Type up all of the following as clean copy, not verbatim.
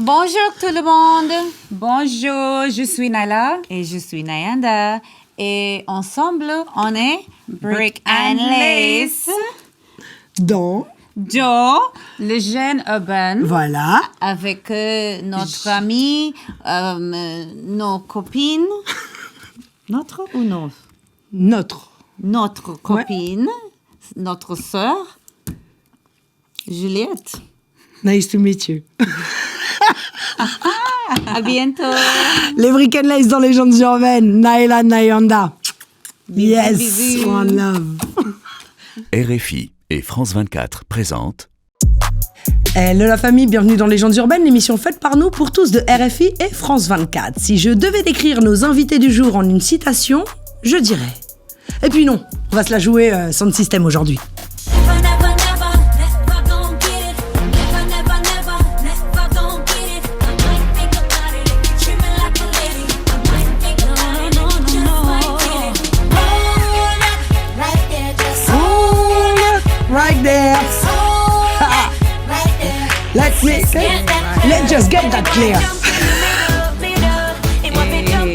Bonjour tout le monde. Bonjour, je suis Naila. Et je suis Nayanda. Et ensemble, on est Brick and Lace. Dans Légendes Urbaines. Voilà. Avec notre amie, nos copines. Notre ou nos? Notre copine, notre sœur, Juliette. Nice to meet you. À bientôt. Les Brick and Lace dans Légendes Urbaines. Naila, Nayanda. Yes, bisous. one love. RFI et France 24 présentent Hello la famille, bienvenue dans Légendes Urbaines, l'émission faite par nous pour tous de RFI et France 24. Si je devais décrire nos invités du jour en une citation, je dirais... Et puis non, on va se la jouer sans système aujourd'hui. Right there. Let's just get that clear.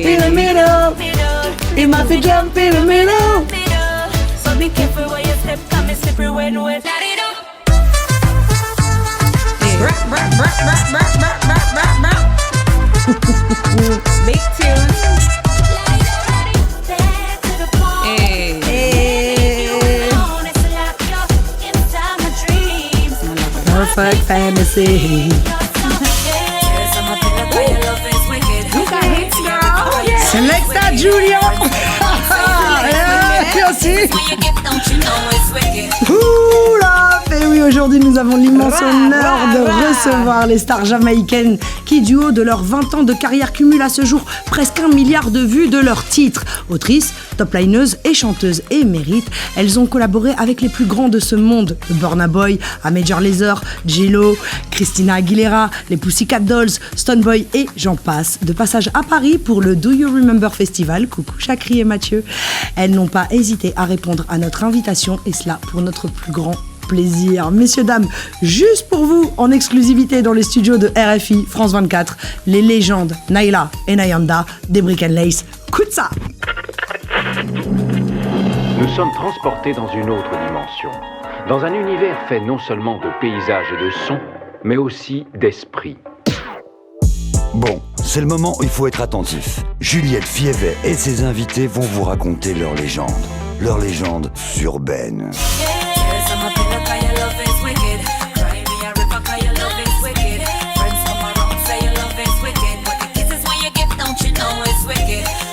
In the middle. It must be jump in the middle. So be careful where you step, come and slippery when wet. Big tune. Perfect fantasy. Select that, Julio. Merci. Oula. Et oui, aujourd'hui, nous avons l'immense honneur de recevoir les stars jamaïcaines qui, du haut de leurs 20 ans de carrière, cumulent à ce jour presque 1 milliard de vues de leurs titres. Autrices, top-lineuses et chanteuses émérites, elles ont collaboré avec les plus grands de ce monde, de Burna Boy à Major Lazer, J-Lo, Christina Aguilera, les Pussycat Dolls, Stone Boy et j'en passe. De passage à Paris pour le Do You Remember Festival, coucou Chakri et Mathieu, elles n'ont pas hésité à répondre à notre invitation et cela pour notre plus grand plaisir. Messieurs, dames, juste pour vous, en exclusivité dans les studios de RFI, France 24, les légendes Naila et Nayanda des Brick and Lace. Écoute ça! Nous sommes transportés dans une autre dimension, dans un univers fait non seulement de paysages et de sons, mais aussi d'esprit. Bon, c'est le moment où il faut être attentif. Juliette Fievet et ses invités vont vous raconter leurs légendes urbaines.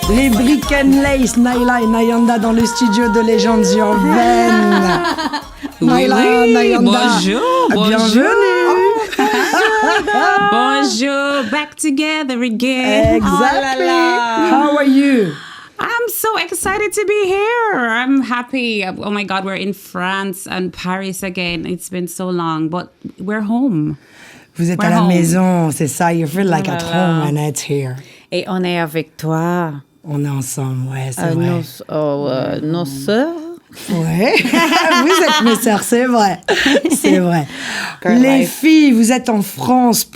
Les Brick and Lace, Naila et Nayanda dans le studio de Légendes Urbaines. Naila, Nayanda. Bonjour. Bienvenue. Bonjour. Back together again. Exactly. Oh là là. How are you? I'm so excited to be here. I'm happy. Oh my God, we're in France and Paris again. It's been so long, but we're home. Vous êtes We're à la home. maison, c'est ça. You feel like at Voilà. home and it's here. Et on est avec toi. On est ensemble, ouais, c'est vrai. Nos sœurs. Ouais, vous êtes mes sœurs, c'est vrai. C'est vrai. Girl Les life. filles, vous êtes en France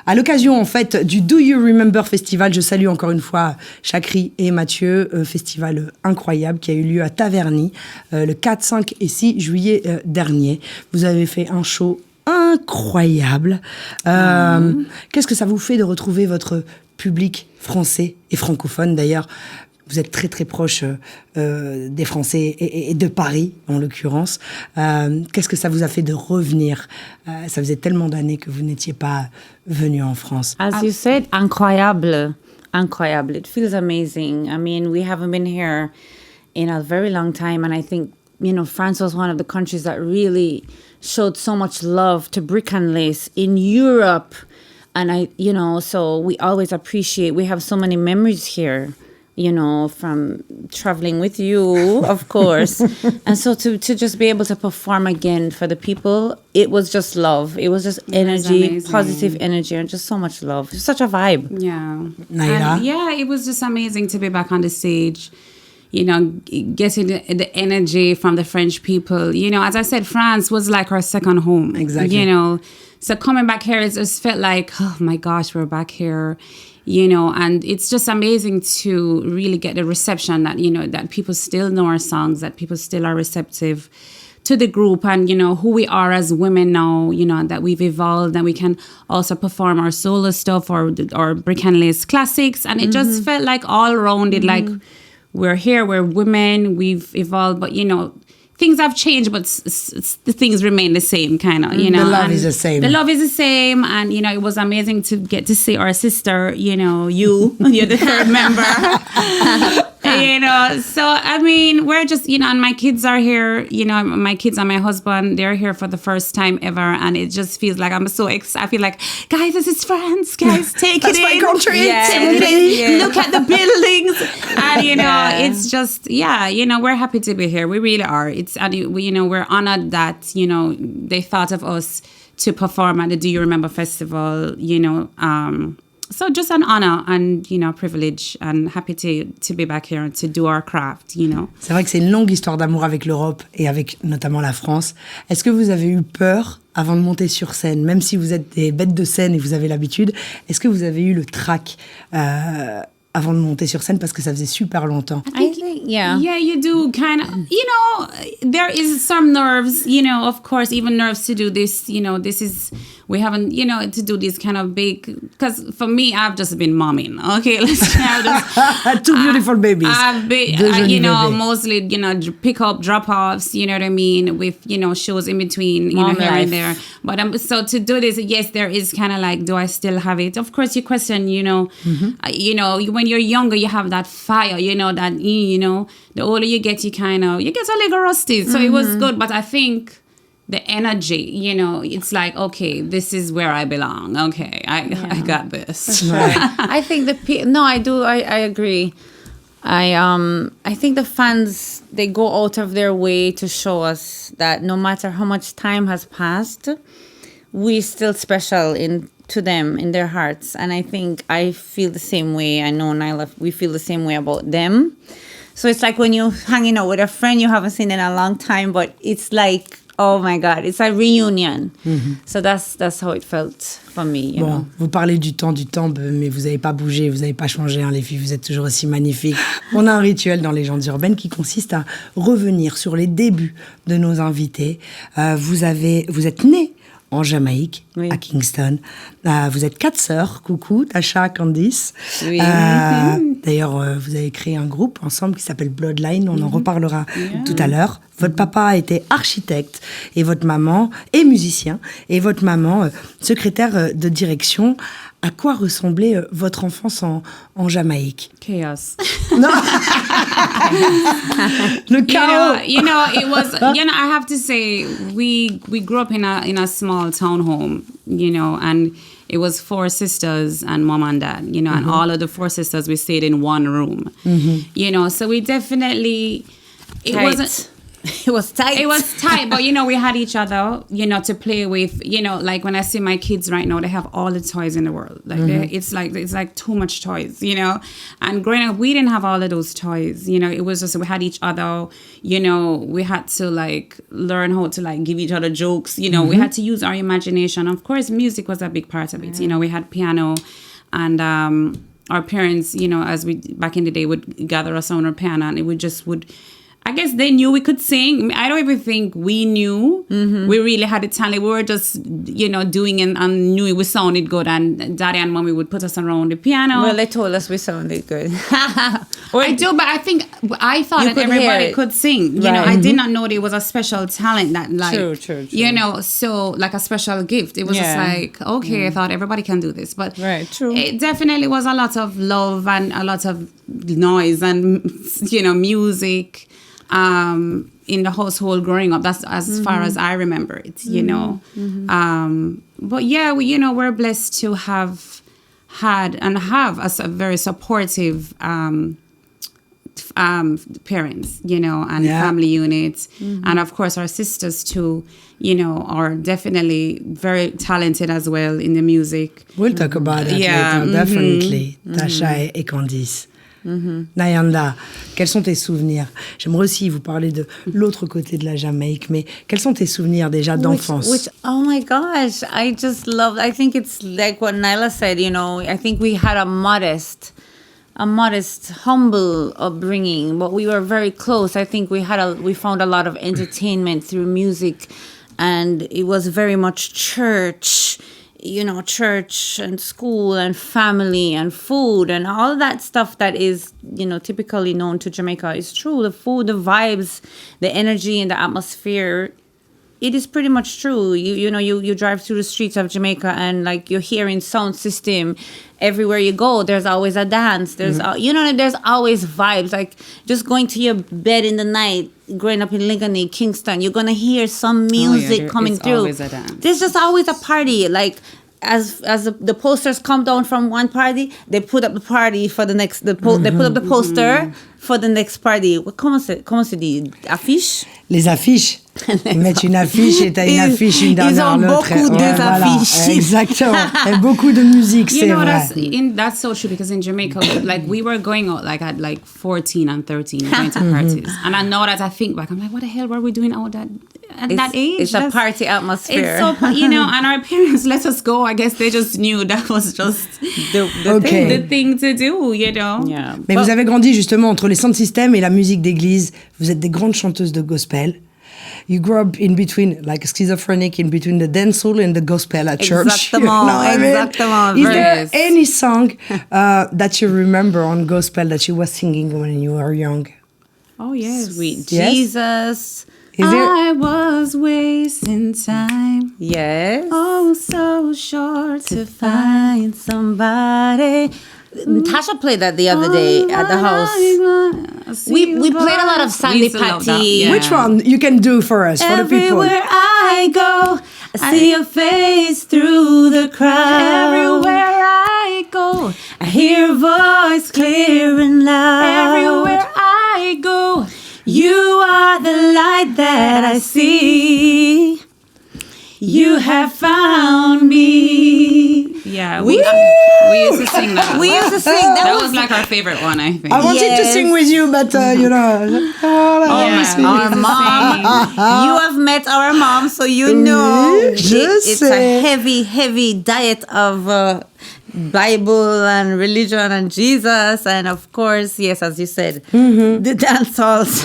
à l'occasion en fait du Do You Remember Festival. Je salue encore une fois Chakri et Mathieu, festival incroyable qui a eu lieu à Taverny le 4, 5 et 6 juillet dernier. Vous avez fait un show incroyable. Qu'est-ce que ça vous fait de retrouver votre public français et francophone d'ailleurs? Vous êtes très très proche des Français et de Paris en l'occurrence. Qu'est-ce que ça vous a fait de revenir? Ça faisait tellement d'années que vous n'étiez pas venu en France. As you said, incroyable. Incroyable. It feels amazing. I mean, we haven't been here in a very long time. And I think, France was one of the countries that really showed so much love to Brick and Lace in Europe. And so we always appreciate, we have so many memories here. From traveling with you, of course. And so to just be able to perform again for the people, it was just love. It was just energy, positive energy, and just so much love. Such a vibe. Yeah. Naila? And yeah, it was just amazing to be back on the stage. Getting the energy from the French people. As I said, France was like our second home. Exactly. So coming back here, it just felt like, oh my gosh, we're back here, you know, and it's just amazing to really get the reception that, you know, that people still know our songs, that people still are receptive to the group and, you know, who we are as women now, you know, that we've evolved and we can also perform our solo stuff or Brick and Lace classics. And it just felt like all rounded, like we're here, we're women, we've evolved, but, you know, things have changed, but the things remain the same, kind of, you know. The love and is the same. The love is the same. And, you know, it was amazing to get to see our sister, you know, you're the third member. You know, so, I mean, we're just, you know, and my kids are here, you know, my kids and my husband, they're here for the first time ever. And it just feels like I'm so excited. I feel like, guys, this is France. Guys, take That's it my in. country. Yeah, Take it it in. Look at the buildings. And, you know, it's just, yeah, you know, we're happy to be here. We really are. You know, we're honored that, you know, they thought of us to perform at the Do You Remember Festival, you know, so just an honor and, you know, privilege and happy to be back here and to do our craft, you know. C'est vrai que c'est une longue histoire d'amour avec l'Europe et avec notamment la France. Est-ce que vous avez eu peur avant de monter sur scène, même si vous êtes des bêtes de scène et vous avez l'habitude, est-ce que vous avez eu le trac avant de monter sur scène parce que ça faisait super longtemps? I think, yeah, you do kind of, you know, there is some nerves, you know, of course, even nerves to do this, you know, we haven't, you know, to do this kind of big, because for me, I've just been momming, okay, Two beautiful babies. I've been, you know, mostly, you know, pick up, drop offs, you know what I mean, with, you know, shows in between, you know, here and there. But so to do this, yes, there is kind of like, do I still have it? Of course, you question, you know, when you're younger, you have that fire, you know, that, you know, the older you get, you get a little rusty. So it was good, but I think the energy, you know, it's like, okay, this is where I belong. Okay, I got this. I think I agree. I think the fans, they go out of their way to show us that no matter how much time has passed, we're still special to them in their hearts. And I think I feel the same way. I know Nyla, we feel the same way about them. So it's like when you're hanging out with a friend you haven't seen in a long time, but it's like, oh my God, it's a reunion. So that's how it felt for me. You know? Vous parlez du temps, mais vous n'avez pas bougé, vous n'avez pas changé, hein, les filles, vous êtes toujours aussi magnifiques. On a un rituel dans Légendes Urbaines qui consiste à revenir sur les débuts de nos invités. Vous êtes nés en Jamaïque, à Kingston. Vous êtes 4 sœurs, coucou, Tasha, Candice. Oui. D'ailleurs, vous avez créé un groupe ensemble qui s'appelle Bloodline, on en reparlera tout à l'heure. Votre papa était architecte et votre maman est musicien et votre maman secrétaire de direction. À quoi ressemblait votre enfance en Jamaïque? Chaos. Non. Le chaos. You know, it was, you know, I have to say, we grew up in a small town home, you know, and it was 4 sisters and mom and dad, you know, and all of the 4 sisters, we stayed in one room, you know, so we definitely, it was tight, but, you know, we had each other, you know, to play with, you know, like when I see my kids right now, they have all the toys in the world. Like, it's like too much toys, you know, and growing up, we didn't have all of those toys, you know, it was just, we had each other, you know, we had to like learn how to like give each other jokes, you know, we had to use our imagination. Of course, music was a big part of it, you know, we had piano and, our parents, you know, back in the day would gather us on our piano and it would I guess they knew we could sing. I don't even think we knew we really had a talent. We were just, you know, doing it and knew we sounded good. And Daddy and Mommy would put us around the piano. Well, they told us we sounded good. I do, but I thought that everybody could sing. You know, I did not know there was a special talent that, like, true. you know, so like a special gift. It was just like, okay, I thought everybody can do this. But it definitely was a lot of love and a lot of noise and, you know, music. In the household growing up, that's as far as I remember it, you know. But yeah, we're blessed to have had and have a very supportive parents, you know, and family units. And of course, our sisters too, you know, are definitely very talented as well in the music. We'll talk about that later, definitely. Tasha et Candice. Nyanda, quels sont tes souvenirs? J'aimerais aussi vous parler de l'autre côté de la Jamaïque, mais quels sont tes souvenirs déjà d'enfance? Oh my gosh, I think it's like what Nyla said, you know, I think we had a modest, humble upbringing, but we were very close. I think we found a lot of entertainment through music, and it was very much church and school and family and food and all that stuff that is, typically known to Jamaica is true. The food, the vibes, the energy and the atmosphere, it is pretty much true. You drive through the streets of Jamaica and like you're hearing sound system everywhere you go. There's always a dance. There's there's always vibes. Like just going to your bed in the night, growing up in Ligoni, Kingston, you're gonna hear some music coming through. Always a dance. There's just always a party. Like as the posters come down from one party, they put up the party for the next. They put up the poster for the next party. Comment se dit? Affiche? Les affiches. Ils mettent une affiche et t'as une affiche une derrière l'autre. Ils ont beaucoup d'affiches. Exactement. Et beaucoup de musique, c'est vrai. That's so true because in Jamaica, like we were going out like at like 14 and 13, going to parties. And I know that I think back, I'm like, what the hell were we doing out at that age? It's a party atmosphere. It's so, and our parents let us go. I guess they just knew that was just the thing to do, Yeah. Mais vous avez grandi justement entre les sound systems et la musique d'église. Vous êtes des grandes chanteuses de gospel. You grew up in between, like schizophrenic, in between the dancehall and the gospel at church. Exactement. Is there any song that you remember on gospel that you were singing when you were young? Oh, yes. Sweet Yes? Jesus. I was wasting time. Yes. Oh, so short To find somebody. Tasha played that the other day at the house. We played a lot of Sandy Patty. Yeah. Which one you can do for us, for the people? Everywhere I go, I see your face through the crowd. Everywhere I go, I hear a voice clear and loud. everywhere I go. You are the light that I see. You have found me. Yeah, we used to sing that. We used to sing That was like our favorite one, I think. I wanted to Yes. sing with you, but Our mom. You have met our mom, so you know je it's sais. a heavy diet of Bible and religion and Jesus, and of course, yes, as you said, the dance halls,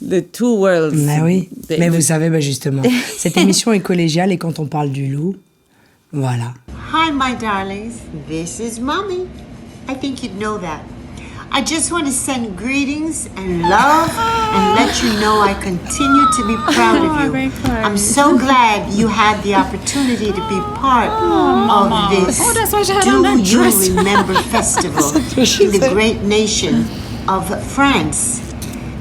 the two worlds. Mais oui, mais vous savez, justement, cette émission est collégiale et quand on parle du loup, voilà. Hi, my darlings. This is Mommy. I think you'd know that. I just want to send greetings and love and let you know I continue to be proud of you. I'm so glad you had the opportunity to be part of this that's why she had Do on that You dress. Remember festival in the great nation of France.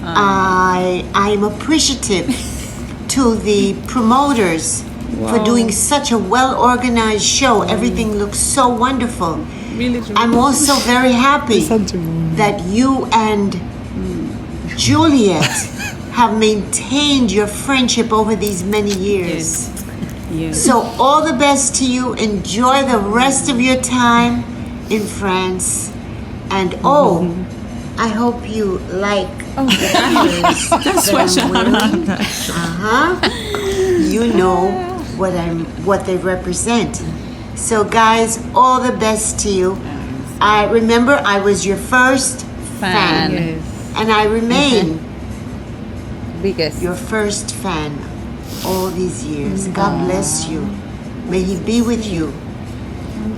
I'm appreciative to the promoters for doing such a well-organized show. Everything looks so wonderful. I'm also very happy that you and Juliet have maintained your friendship over these many years. Yes. So all the best to you. Enjoy the rest of your time in France. And I hope you like the colors that I'm wearing. You know what they represent. So guys, all the best to you. I remember I was your first fan. And I remain Biggest. your first fan all these years. God bless you. May He be with you.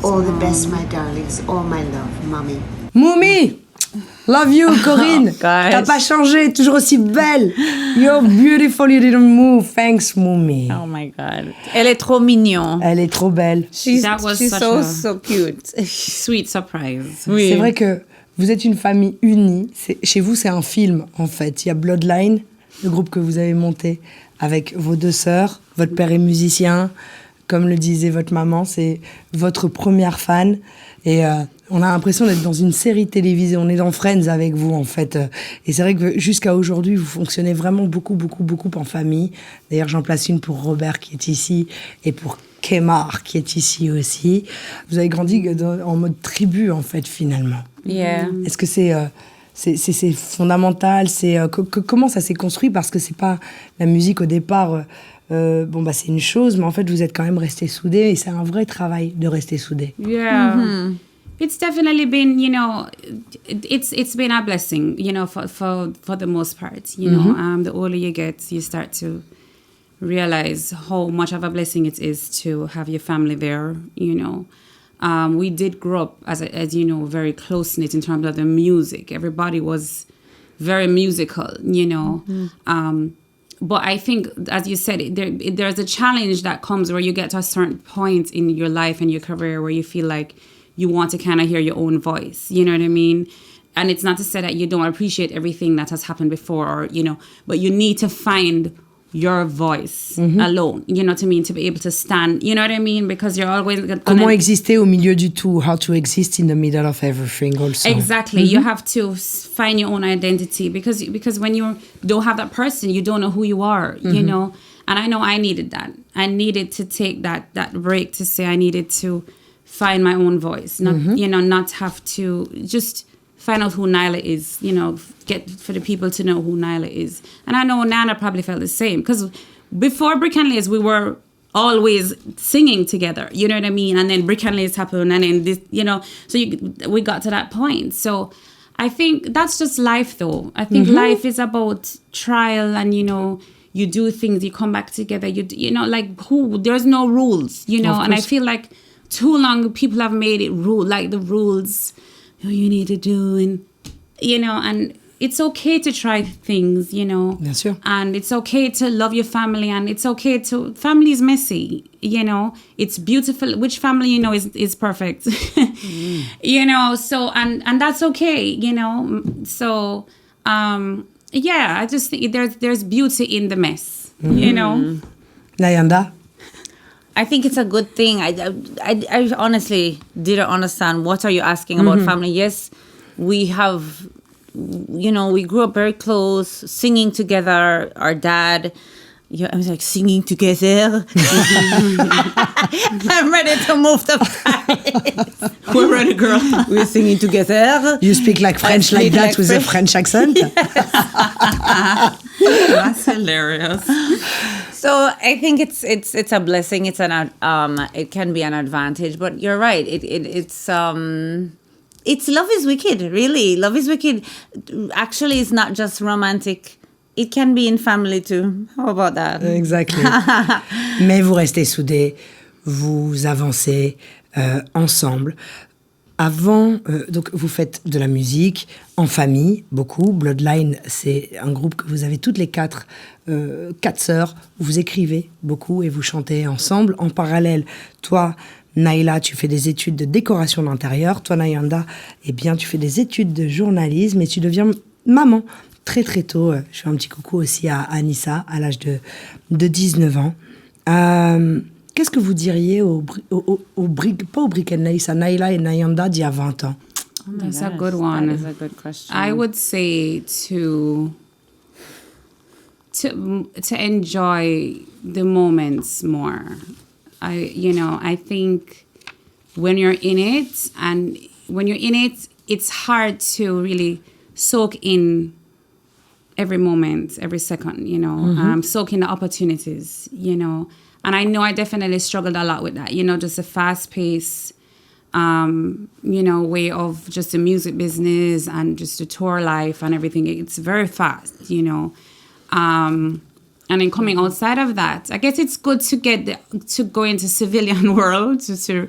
All the best, my darlings. All my love, Mommy. Moumi! Love you, Corinne! gosh. T'as pas changé, toujours aussi belle! You're beautiful, you didn't move. Thanks, Moumi. Oh my God. Elle est trop mignon. Elle est trop belle. She's such so cute. Sweet surprise. Oui. C'est vrai que vous êtes une famille unie. Chez vous, c'est un film, en fait. Il y a Bloodline, le groupe que vous avez monté avec vos deux sœurs. Votre père est musicien. comme le disait votre maman, c'est votre première fan. Et on a l'impression d'être dans une série télévisée. On est dans Friends avec vous, en fait. Et c'est vrai que jusqu'à aujourd'hui, vous fonctionnez vraiment beaucoup en famille. D'ailleurs, j'en place une pour Robert qui est ici et pour Kemar qui est ici aussi. Vous avez grandi en mode tribu, en fait, finalement. Yeah. Est-ce que c'est fondamental, comment ça s'est construit, parce que c'est pas la musique au départ, c'est une chose, mais en fait vous êtes quand même restés soudés et c'est un vrai travail de rester soudés. Yeah. It's definitely been, it's been a blessing, for the most part, the older you get, you start to realize how much of a blessing it is to have your family there, We did grow up, as you know, very close-knit in terms of the music. Everybody was very musical, But I think, as you said, there's a challenge that comes where you get to a certain point in your life and your career where you feel like you want to kind of hear your own voice. You know what I mean? And it's not to say that you don't appreciate everything that has happened before, or, but you need to find your voice alone, you know what I mean, to be able to stand, you know what I mean, because you're always gonna... Comment exister au milieu du tout, how to exist in the middle of everything also. Exactly, you have to find your own identity, because when you don't have that person, you don't know who you are, you know, and I know I needed that. I needed to take that break to say I needed to find my own voice, not, not have to just... find out who Nyla is, get for the people to know who Nyla is. And I know Nana probably felt the same, because before Brick and Lace, we were always singing together, you know what I mean? And then Brick and Lace happened, and then this, so we got to that point. So I think that's just life, though. I think life is about trial, and, you do things, you come back together, there's no rules, and I feel like too long people have made it the rules, you need to do, and it's okay to try things, Bien sûr. and it's okay to love your family, and it's okay to, family is messy, it's beautiful, which family, is perfect, so, and that's okay, so, I just think there's beauty in the mess, Nayanda? I think it's a good thing. I honestly didn't understand, what are you asking about family? Yes, we have, we grew up very close, singing together. Our dad, I was like, singing together. I'm ready to move to Paris. We're ready, girl. We're singing together. You speak like French like that with a French accent? That's hilarious. So I think it's a blessing. It's it can be an advantage, but you're right. It's love is wicked. Really, love is wicked. Actually, it's not just romantic. It can be in family too. How about that? Exactly. Mais vous restez soudés, vous avancez ensemble. Avant, donc vous faites de la musique en famille, beaucoup. Bloodline, c'est un groupe que vous avez toutes les quatre sœurs. Vous écrivez beaucoup et vous chantez ensemble. En parallèle, toi, Nyla, tu fais des études de décoration d'intérieur. Toi, Nayanda, tu fais des études de journalisme et tu deviens maman très très tôt. Je fais un petit coucou aussi à Anissa, à l'âge de 19 ans. Qu'est-ce que vous diriez pas au Brick and Lace, à Nyla et Nayanda d'il y a 20 ans? That's a good one. That is a good question. I would say to enjoy the moments more. I think when you're in it, it's hard to really soak in every moment, every second, soak in the opportunities, And I know I definitely struggled a lot with that, just a fast-paced, way of just the music business and just the tour life and everything. It's very fast, And then coming outside of that, I guess it's good to go into civilian world, to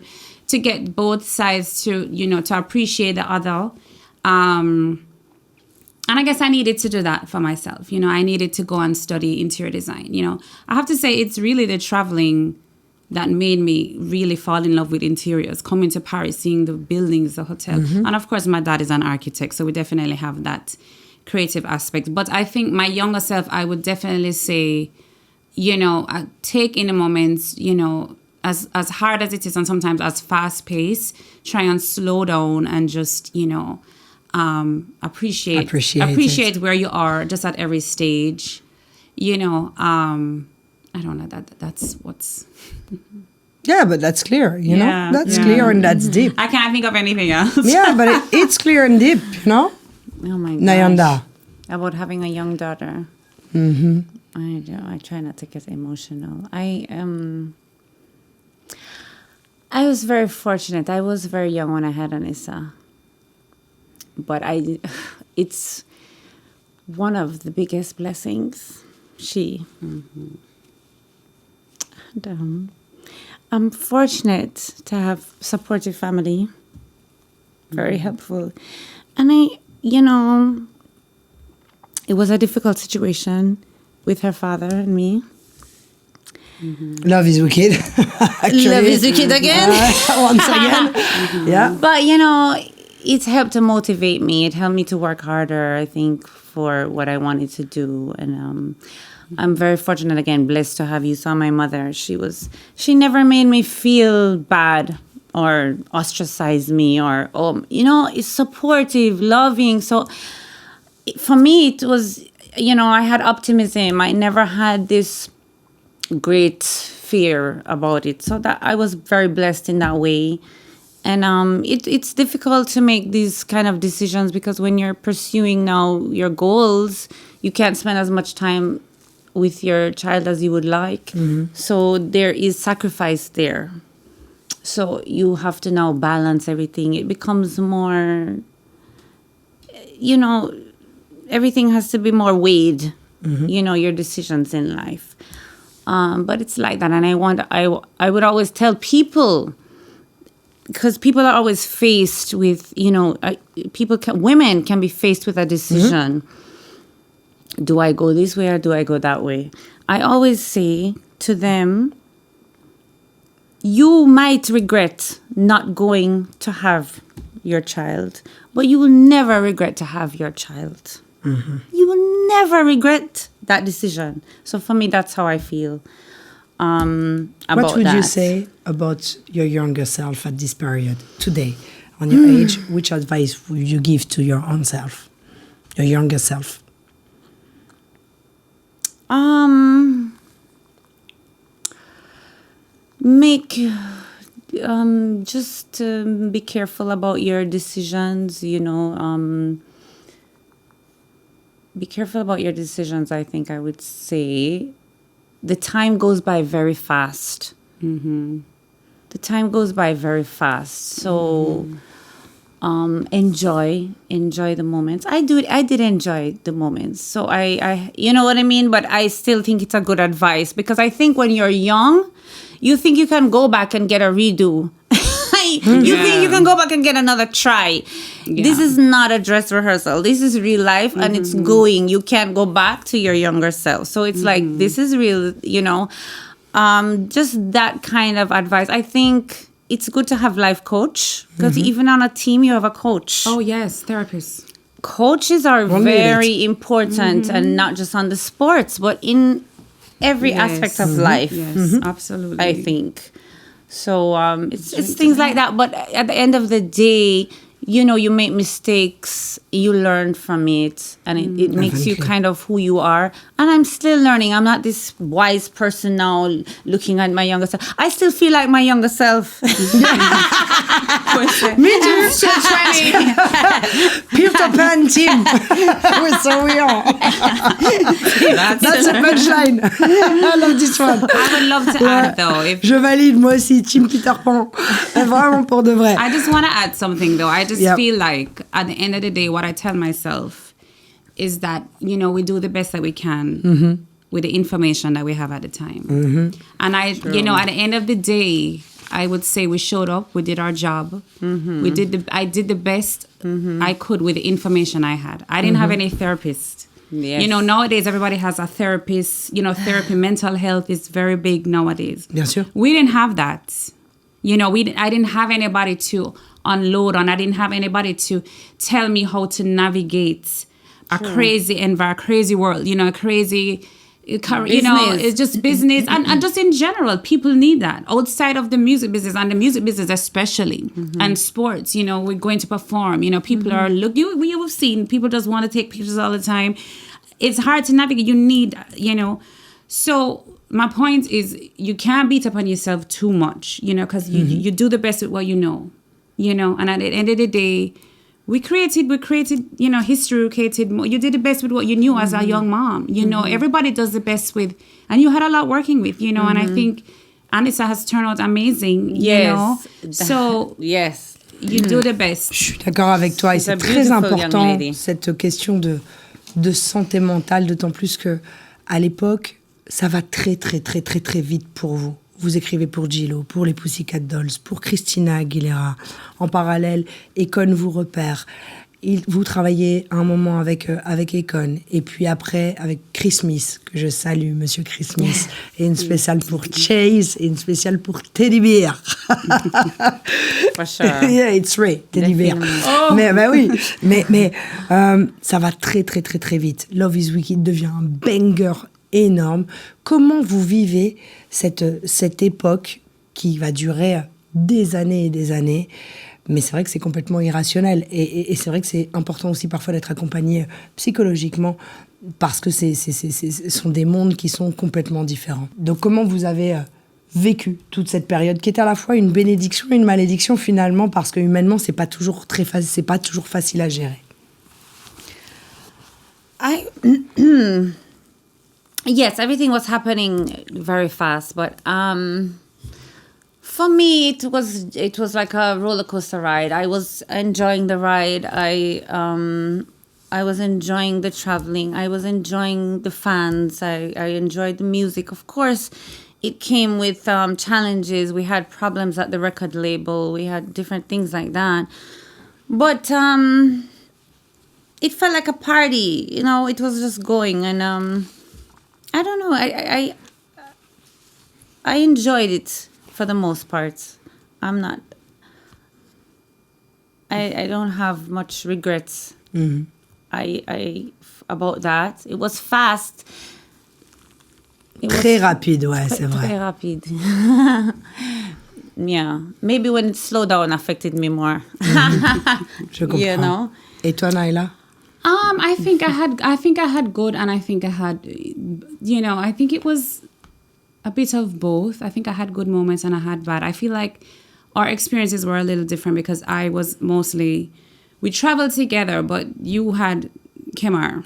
get both sides to appreciate the other. And I guess I needed to do that for myself. I needed to go and study interior design. I have to say it's really the traveling that made me really fall in love with interiors. Coming to Paris, seeing the buildings, the hotel. And of course, my dad is an architect, so we definitely have that creative aspect. But I think my younger self, I would definitely say, take in the moments, as hard as it is, and sometimes as fast paced, try and slow down and just, appreciate where you are just at every stage. I don't know, that's what's... Yeah, but that's clear, you know? That's clear and that's deep. I can't think of anything else. Yeah, but it's clear and deep, you know? Oh my gosh. Nayanda. About having a young daughter. Mm-hmm. I try not to get emotional. I was very fortunate. I was very young when I had Anissa. But it's one of the biggest blessings. And, I'm fortunate to have supportive family. Very helpful. And it was a difficult situation with her father and me. Love is wicked. Actually, love is wicked again. Once again. Yeah. But, it helped to motivate me. It helped me to work harder, I think, for what I wanted to do. And I'm very fortunate, again, blessed to have you. Saw my mother. She never made me feel bad or ostracize me or, it's supportive, loving. So for me, it was, I had optimism. I never had this great fear about it. So that I was very blessed in that way. And it's difficult to make these kind of decisions because when you're pursuing now your goals, you can't spend as much time with your child as you would like. Mm-hmm. So there is sacrifice there. So you have to now balance everything. It becomes more, everything has to be more weighed, your decisions in life. But it's like that. And I would always tell people, because people are always faced with, women can be faced with a decision. Mm-hmm. Do I go this way or do I go that way? I always say to them, you might regret not going to have your child, but you will never regret to have your child. Mm-hmm. You will never regret that decision. So for me, that's how I feel about that. What would you say about your younger self at this period, today, on your age? Which advice would you give to your own self, your younger self? Be careful about your decisions, be careful about your decisions, I think I would say. The time goes by very fast. Mm-hmm. The time goes by very fast. So enjoy the moments. I did enjoy the moments. So I you know what I mean? But I still think it's a good advice because I think when you're young, you think you can go back and get a redo. You think you can go back and get another try. Yeah. This is not a dress rehearsal. This is real life and it's going. You can't go back to your younger self. So it's like, this is real, just that kind of advice. I think it's good to have life coach because even on a team, you have a coach. Oh, yes, therapists. Coaches are very important and not just on the sports, but in every aspect of life. Yes, absolutely. I think. So it's things like that. But at the end of the day, you make mistakes, you learn from it, and it makes you kind of who you are. And I'm still learning. I'm not this wise person now looking at my younger self. I still feel like my younger self. Me too. Peter Pan team. So we are. That's a punchline. I love this one. I would love to add though. Je valide, moi aussi, team Peter Pan. Vraiment pour de vrai. I just want to add something though. I just feel like at the end of the day, what I tell myself is that, we do the best that we can with the information that we have at the time. Mm-hmm. And at the end of the day, I would say we showed up, we did our job. Mm-hmm. I did the best I could with the information I had. I didn't have any therapist. Yes. Nowadays everybody has a therapist. Therapy, mental health is very big nowadays. Bien sûr. We didn't have that. I didn't have anybody to unload on. I didn't have anybody to tell me how to navigate a crazy world, a crazy You know, it's just business. And just in general, people need that. Outside of the music business, and the music business especially, and sports, you know, we're going to perform. You know, people are, you have seen, people just want to take pictures all the time. It's hard to navigate. You need, you know. So my point is, you can't beat up on yourself too much, you know, because you do the best with what you know, and at the end of the day, we created, you know, history, you did the best with what you knew as a young mom, you know, everybody does the best with, and you had a lot working with, you know, and I think Anissa has turned out amazing, you know, so yes, you do the best. Je suis d'accord avec toi et c'est très important cette question de santé mentale, d'autant plus que à l'époque, ça va très très très très très vite pour vous. Vous écrivez pour Gillo, pour les Pussycat Dolls, pour Christina Aguilera. En parallèle, Akon vous repère. Vous travaillez un moment avec Akon. Et puis après, avec Chris Smith, que je salue, monsieur Chris Smith. Et une spéciale pour Chase et une spéciale pour Teddy Bear. For sure. Yeah, it's Ray, Teddy Bear. Oh. Mais bah oui, mais ça va très très très très vite. Love is Wicked devient un banger énorme. Comment vous vivez cette époque qui va durer des années et des années, mais c'est vrai que c'est complètement irrationnel et c'est vrai que c'est important aussi parfois d'être accompagné psychologiquement parce que ce sont des mondes qui sont complètement différents. Donc comment vous avez vécu toute cette période qui est à la fois une bénédiction et une malédiction finalement parce que humainement c'est pas toujours facile à gérer. Yes, everything was happening very fast, but for me it was like a roller coaster ride. I was enjoying the ride. I was enjoying the traveling. I was enjoying the fans. I enjoyed the music. Of course, it came with challenges. We had problems at the record label. We had different things like that. But it felt like a party. You know, it was just going and. I don't know. I enjoyed it for the most part. I don't have much regrets. About that. It was fast. Très rapide, ouais, c'est vrai. Très rapide. Yeah. Maybe when it slowed down affected me more. Je comprends. You know? Et toi, Naila? I think I had good, and I think I had, you know, I think it was a bit of both. I think I had good moments and I had bad. I feel like our experiences were a little different because I was mostly, we traveled together, but you had Kemar,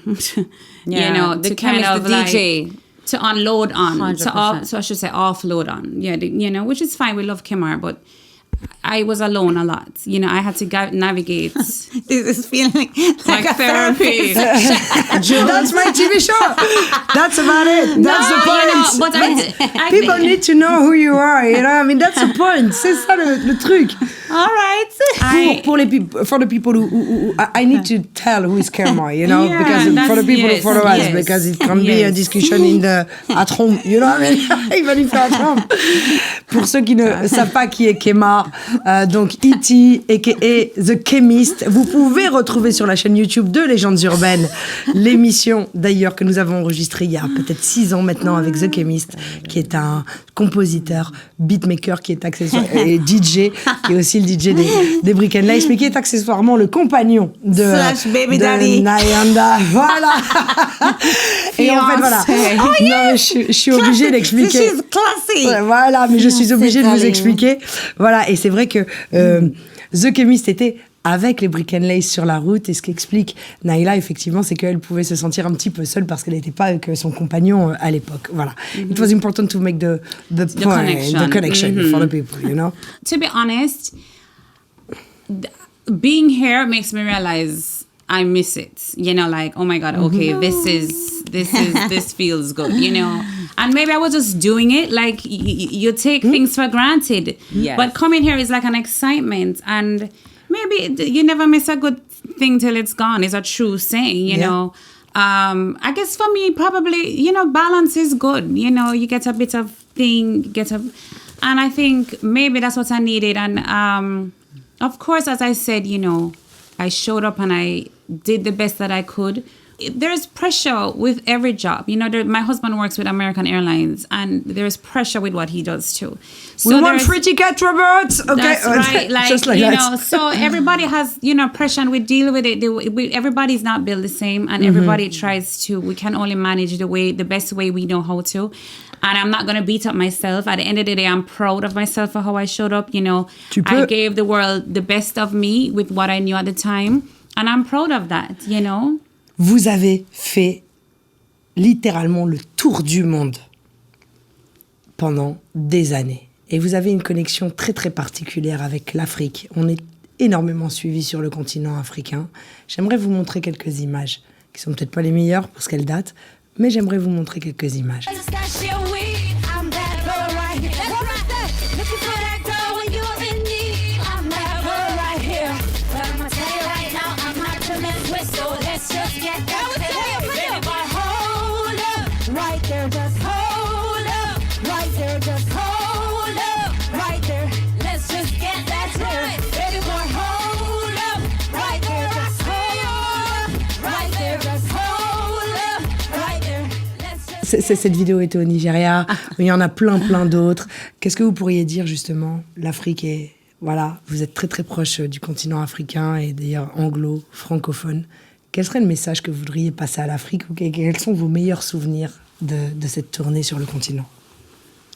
yeah, you know, the to kind of the DJ. Like, to unload on, 100%. so I should say offload on, yeah, you know, which is fine. We love Kemar, but I was alone a lot. You know, I had to navigate. This is feeling like a therapy. That's my TV show. That's about it. That's the point. You know, but I people need to know who you are. You know, I mean, that's the point. C'est ça le truc. All right. For the people who I need to tell who is Kerma, you know, yeah, because for the people who follow us, because it can be a discussion at home, you know what I mean? Even if you're at home. Pour ceux qui ne savent pas qui est Kemar, donc E.T. a.k.a. The Chemist, vous pouvez retrouver sur la chaîne YouTube de Légendes Urbaines l'émission d'ailleurs que nous avons enregistrée il y a peut-être 6 ans maintenant avec The Chemist, qui est un compositeur, beatmaker, qui est accessoire et DJ, qui est aussi le DJ des Brick and Lace, mais qui est accessoirement le compagnon de Nayanda. Voilà. Et en fait, voilà. Non, je suis obligée d'expliquer. This is classy. Voilà, mais je suis obligée de vous expliquer. Voilà, et c'est vrai que The Chemist était avec les Brick and Lace sur la route, et ce qu'explique Naila, effectivement, c'est qu'elle pouvait se sentir un petit peu seule parce qu'elle n'était pas avec son compagnon à l'époque. Voilà. It was important to make the connection for the people, you know? To be honest, being here makes me realize I miss it. You know, like, oh my God, okay, this feels good, you know? And maybe I was just doing it, like, you take things for granted. Yes. But coming here is like an excitement, and maybe you never miss a good thing till it's gone, is a true saying, you know? I guess for me, probably, you know, balance is good. You know, you get a bit of thing, and I think maybe that's what I needed. And of course, as I said, you know, I showed up and I did the best that I could there's pressure with every job. You know, my husband works with American Airlines, and there's pressure with what he does too. So we want free ticket, Robert. Okay, that's right. Like, just like you that. know, so everybody has, you know, pressure, and we deal with it. Everybody's not built the same, and everybody tries to. We can only manage the best way we know how to. And I'm not gonna beat up myself. At the end of the day, I'm proud of myself for how I showed up. You know, I gave the world the best of me with what I knew at the time, and I'm proud of that. You know. Vous avez fait littéralement le tour du monde pendant des années. Et vous avez une connexion très très particulière avec l'Afrique. On est énormément suivis sur le continent africain. J'aimerais vous montrer quelques images, qui sont peut-être pas les meilleures parce qu'elles datent, mais j'aimerais vous montrer quelques images. Cette vidéo était au Nigeria, mais il y en a plein d'autres. Qu'est-ce que vous pourriez dire justement? L'Afrique est... Voilà, vous êtes très très proche du continent africain et d'ailleurs anglo, francophone. Quel serait le message que vous voudriez passer à l'Afrique ou quels sont vos meilleurs souvenirs de cette tournée sur le continent?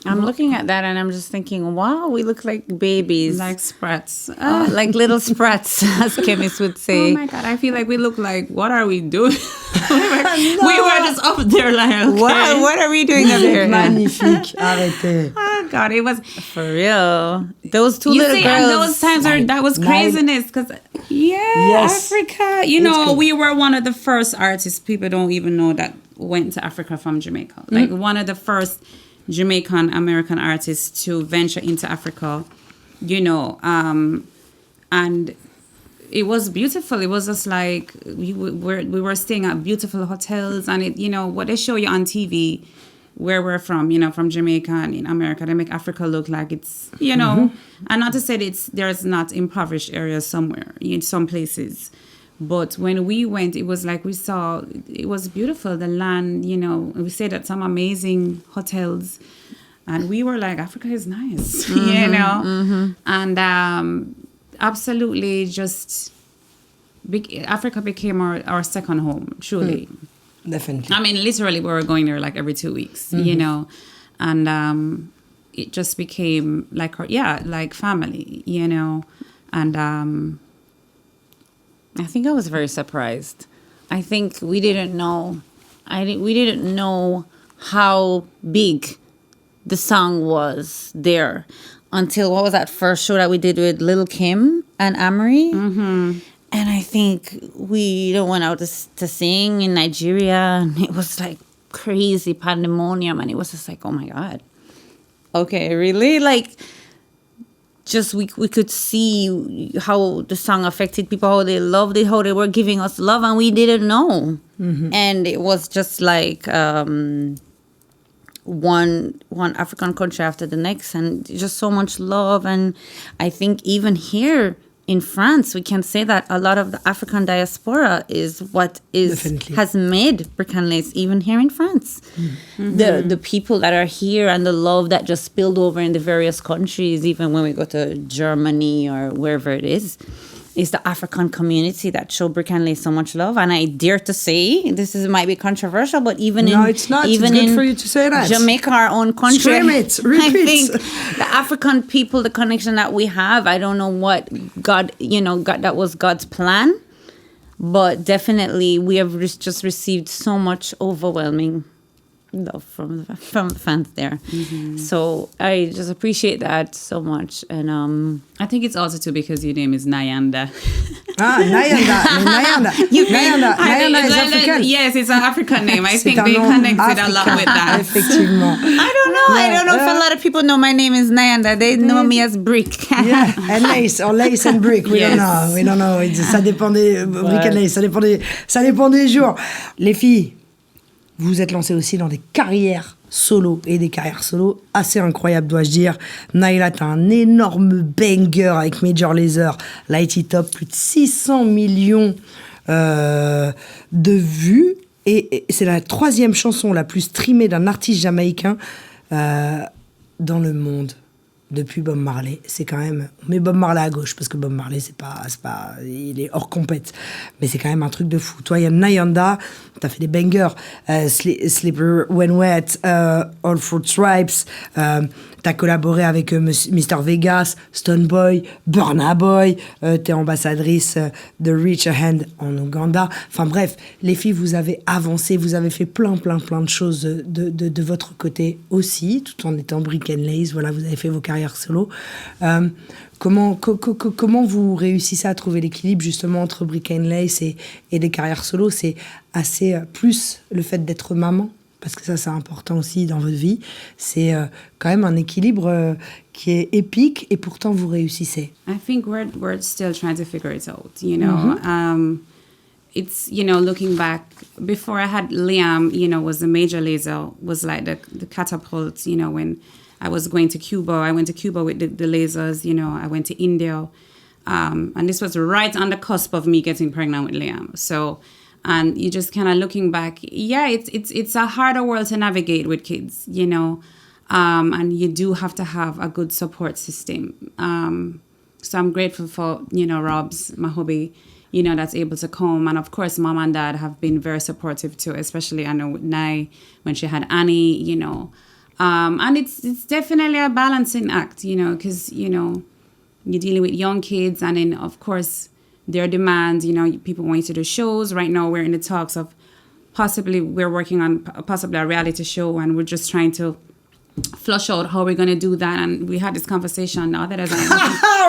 I'm looking at that and I'm just thinking, wow, we look like babies. Like sprats. Like little sprats, as chemists would say. Oh my God, I feel like we look like, what are we doing? We were just up there like, okay. What are we doing up here? Magnifique, arrêtez. Oh God, it was... For real. Those two you little see, girls. and those times that was craziness because, Africa, you know, we were one of the first artists, people don't even know that went to Africa from Jamaica. Like one of the first Jamaican American artists to venture into Africa, you know, and it was beautiful. It was just like we were staying at beautiful hotels, and it, you know, what they show you on TV, where we're from, you know, from Jamaica and in America, they make Africa look like it's, you know, and not to say that there's not impoverished areas somewhere in some places. But when we went, it was like we saw, it was beautiful, the land, you know, we stayed at some amazing hotels. And we were like, Africa is nice, you know? And absolutely just, Africa became our second home, truly. Definitely. I mean, literally, we were going there like every 2 weeks, you know? And it just became like, like family, you know? And... I think I was very surprised. I think we didn't know. We didn't know how big the song was there until what was that first show that we did with Lil' Kim and Amory. And I think we went out to sing in Nigeria, and it was like crazy pandemonium, and it was just like, oh my God, okay, really, like. Just we could see how the song affected people, how they loved it, how they were giving us love, and we didn't know. And it was just like one African country after the next, and just so much love. And I think even here in France, we can say that a lot of the African diaspora is what has made Brick and Lace even here in France. The people that are here and the love that just spilled over in the various countries, even when we go to Germany or wherever it is the African community that show Brick and Lace so much love. And I dare to say, might be controversial, but even it's not. Even it's good for you to say that. Jamaica, our own country, scream it, repeat. I think the African people, the connection that we have, I don't know what God, that was God's plan, but definitely we have just received so much overwhelming love from fans there. So I just appreciate that so much. And I think it's also too because your name is Nyanda. Nyanda is African. Yes, it's an African name. I think they connected a lot with that. Effectivement. I don't know if a lot of people know my name is Nyanda. They know me as Brick. And Lace, or Lace and Brick. We don't know. Ça dépend des Brick and Lace. Ça dépend des jours. Les filles, vous vous êtes lancées aussi dans des carrières solo et des carrières solo assez incroyables, dois-je dire. Naila, t'as un énorme banger avec Major Lazer, Light It Up, plus de 600 millions de vues. Et c'est la 3e chanson la plus streamée d'un artiste jamaïcain dans le monde. Depuis Bob Marley, c'est quand même... On met Bob Marley à gauche, parce que Bob Marley, c'est pas, il est hors compète. Mais c'est quand même un truc de fou. Toi, il y a Nayanda, t'as fait des bangers. Slipper When Wet, All Fruit Stripes. T'as collaboré avec Mr Vegas, Stone Boy, Burna Boy. T'es ambassadrice de Reach a Hand en Ouganda. Enfin bref, les filles, vous avez avancé, vous avez fait plein de choses de votre côté aussi, tout en étant Brick and Lace. Voilà, vous avez fait vos carrières solo. Comment vous réussissez à trouver l'équilibre justement entre Brick and Lace et des carrières solo? C'est assez plus le fait d'être maman, parce que ça c'est important aussi dans votre vie. C'est quand même un équilibre qui est épique et pourtant vous réussissez. I think we're still trying to figure it out, you know. It's, you know, looking back, before I had Liam, you know, was the major laser, was like the catapult, you know, when I was going to Cuba. I went to Cuba with the lasers, you know. I went to India. And this was right on the cusp of me getting pregnant with Liam. So, and you just kind of looking back, yeah, it's a harder world to navigate with kids, you know. And you do have to have a good support system. So I'm grateful for, you know, Rob's, my hubby, you know, that's able to come. And of course, mom and dad have been very supportive too, especially I know with Nai, when she had Annie, you know. And it's definitely a balancing act, you know, because, you know, you're dealing with young kids and then, of course, their demands, you know, people want you to do shows. Right now, we're in the talks of we're working on possibly a reality show, and we're just trying to flush out how we're going to do that. And we had this conversation now that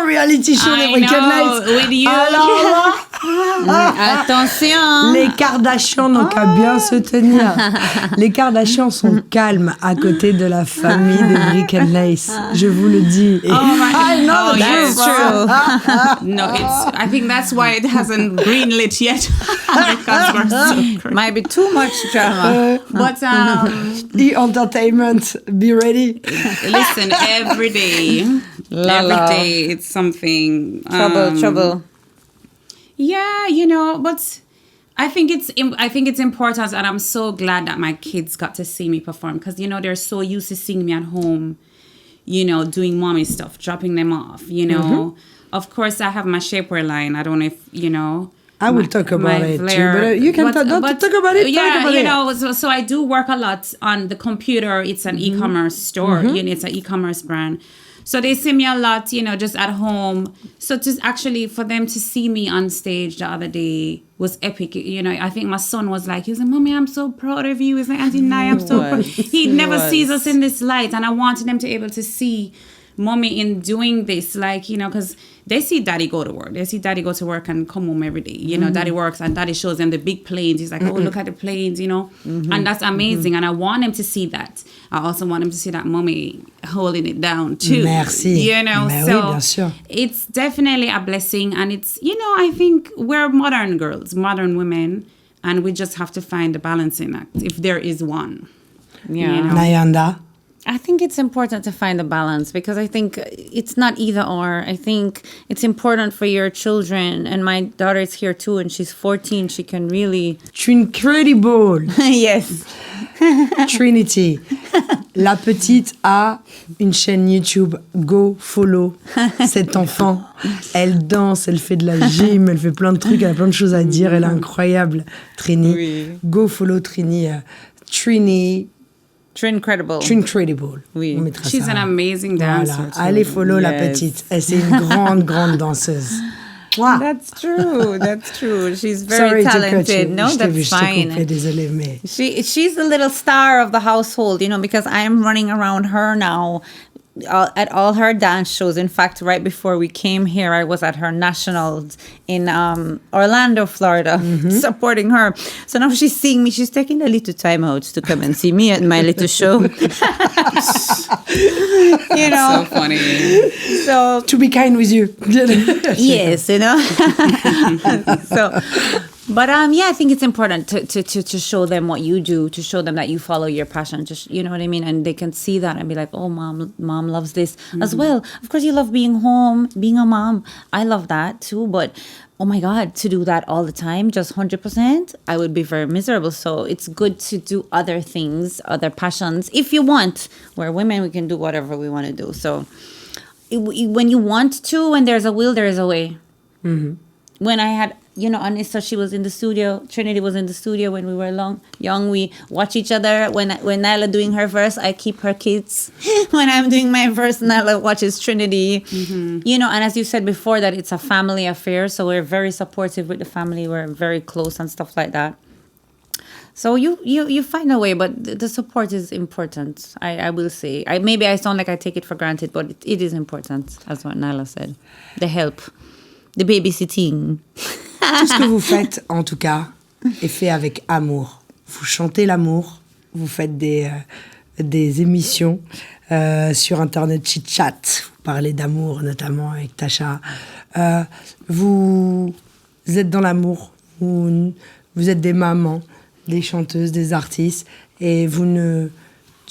reality show, les Weekend Nights. With you. Alors Attention. Les Kardashians n'ont qu'à bien se tenir. Les Kardashians sont calmes à côté de la famille des Brick and Lace. Je vous le dis. I know that's true. No, I think that's why it hasn't greenlit yet. Because we're so crazy. Might be too much drama. But The entertainment, be ready. Listen, every day it's something. Trouble. Yeah, you know, but I think it's important, and I'm so glad that my kids got to see me perform, because, you know, they're so used to seeing me at home, you know, doing mommy stuff, dropping them off, you know. Of course, I have my shapewear line. I don't know if, you know. I will talk about it too, but you can talk about it. Yeah, you know, so I do work a lot on the computer. It's an e-commerce store. You know, it's an e-commerce brand. So they see me a lot, you know, just at home. So just actually for them to see me on stage the other day was epic. You know, I think my son was like, he was like, Mommy, I'm so proud of you. He's like, Auntie Nai, I'm so proud. He never sees us in this light. And I wanted them to be able to see Mommy in doing this, like, you know, because they see Daddy go to work. They see Daddy go to work and come home every day. You know, Daddy works and Daddy shows them the big planes. He's like, oh, look at the planes, you know. And that's amazing. And I want them to see that. I also want them to see that Mommy holding it down too. Merci. You know, Mais so oui, bien sûr. It's definitely a blessing. And it's, you know, I think we're modern girls, modern women, and we just have to find the balancing act, if there is one. Yeah. You know? Nayanda? I think it's important to find a balance, because I think it's not either or. I think it's important for your children. And my daughter is here too, and she's 14. She can really... Tu es incredible. Yes. Trinity. La petite a une chaîne YouTube. Go follow cet enfant. Elle danse, elle fait de la gym, elle fait plein de trucs, elle a plein de choses à dire. Elle est incroyable, Trini. Oui. Go follow Trini. Trini. Trincredible. Oui. On mettra She's ça. an amazing dancer. Voilà. Too. Allez follow la Yes. petite. Elle, c'est une grande danseuse. Wow. That's true. She's very Sorry to cut talented. you. No, Je t'ai that's fine. coupé, désolée, mais... She's the little star of the household, you know, because I am running around her now at all her dance shows. In fact, right before we came here, I was at her nationals in Orlando, Florida, supporting her. So now she's seeing me. She's taking a little time out to come and see me at my little show. You know. So funny. So To be kind with you. yes, you know. So, But yeah, I think it's important to show them what you do, to show them that you follow your passion. Just, you know what I mean? And they can see that and be like, oh, mom loves this as well. Of course, you love being home, being a mom. I love that too. But oh my God, to do that all the time, just 100%, I would be very miserable. So it's good to do other things, other passions, if you want. We're women, we can do whatever we want to do. So when you want to, when there's a will, there is a way. Mm-hmm. When I had, Anissa, she was in the studio. Trinity was in the studio when we were young. We watch each other. When Nyla doing her verse, I keep her kids. When I'm doing my verse, Nyla watches Trinity. Mm-hmm. And as you said before, that it's a family affair. So we're very supportive with the family. We're very close and stuff like that. So you find a way, but the support is important. I will say. Maybe I sound like I take it for granted, but it is important, as what Nyla said. The help. The babysitting. Tout ce que vous faites, en tout cas, est fait avec amour. Vous chantez l'amour, vous faites des émissions sur Internet chit-chat. Vous parlez d'amour, notamment avec Tasha. Vous êtes dans l'amour. Vous êtes des mamans, des chanteuses, des artistes. Et